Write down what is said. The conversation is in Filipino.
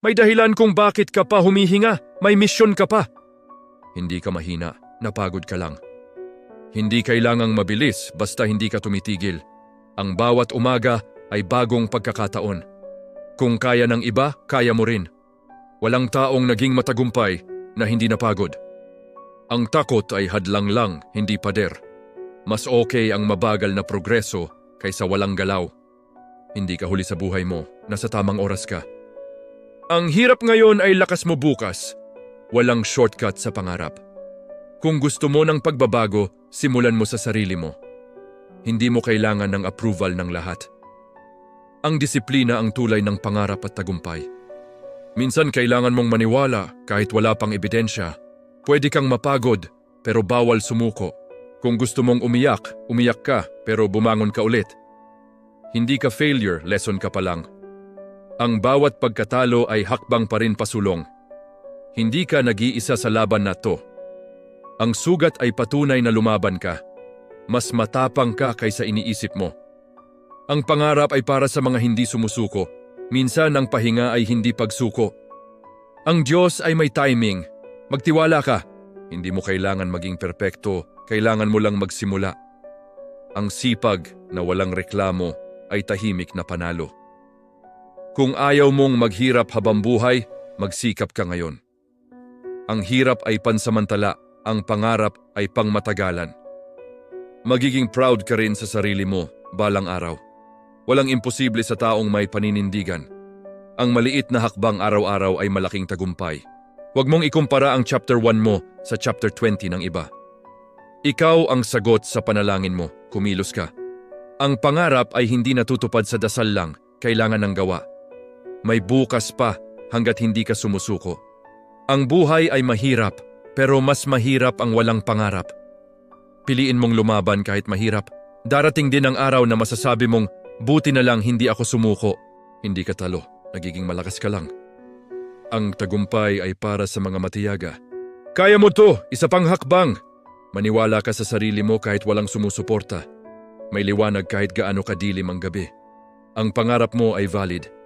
May dahilan kung bakit ka pa humihinga. May misyon ka pa. Hindi ka mahina. Napagod ka lang. Hindi kailangang mabilis basta hindi ka tumitigil. Ang bawat umaga ay bagong pagkakataon. Kung kaya ng iba, kaya mo rin. Walang taong naging matagumpay na hindi napagod. Ang takot ay hadlang lang, hindi pader. Mas okay ang mabagal na progreso kaysa walang galaw. Hindi ka huli sa buhay mo, nasa tamang oras ka. Ang hirap ngayon ay lakas mo bukas. Walang shortcut sa pangarap. Kung gusto mo ng pagbabago, simulan mo sa sarili mo. Hindi mo kailangan ng approval ng lahat. Ang disiplina ang tulay ng pangarap at tagumpay. Minsan kailangan mong maniwala kahit wala pang ebidensya. Pwede kang mapagod, pero bawal sumuko. Kung gusto mong umiyak, umiyak ka, pero bumangon ka ulit. Hindi ka failure, lesson ka pa lang. Ang bawat pagkatalo ay hakbang pa rin pasulong. Hindi ka nag-iisa sa laban na to. Ang sugat ay patunay na lumaban ka. Mas matapang ka kaysa iniisip mo. Ang pangarap ay para sa mga hindi sumusuko. Minsan ang pahinga ay hindi pagsuko. Ang Diyos ay may timing. Magtiwala ka. Hindi mo kailangan maging perpekto. Kailangan mo lang magsimula. Ang sipag na walang reklamo ay tahimik na panalo. Kung ayaw mong maghirap habang buhay, magsikap ka ngayon. Ang hirap ay pansamantala, ang pangarap ay pangmatagalan. Magiging proud ka rin sa sarili mo, balang araw. Walang imposible sa taong may paninindigan. Ang maliit na hakbang araw-araw ay malaking tagumpay. Huwag mong ikumpara ang chapter 1 mo sa chapter 20 ng iba. Ikaw ang sagot sa panalangin mo, kumilos ka. Ang pangarap ay hindi natutupad sa dasal lang, kailangan ng gawa. May bukas pa hanggat hindi ka sumusuko. Ang buhay ay mahirap, pero mas mahirap ang walang pangarap. Piliin mong lumaban kahit mahirap. Darating din ang araw na masasabi mong, buti na lang hindi ako sumuko. Hindi ka talo, nagiging malakas ka lang. Ang tagumpay ay para sa mga matiyaga. Kaya mo to, isa pang hakbang. Maniwala ka sa sarili mo kahit walang sumusuporta. May liwanag kahit gaano kadilim ang gabi. Ang pangarap mo ay valid.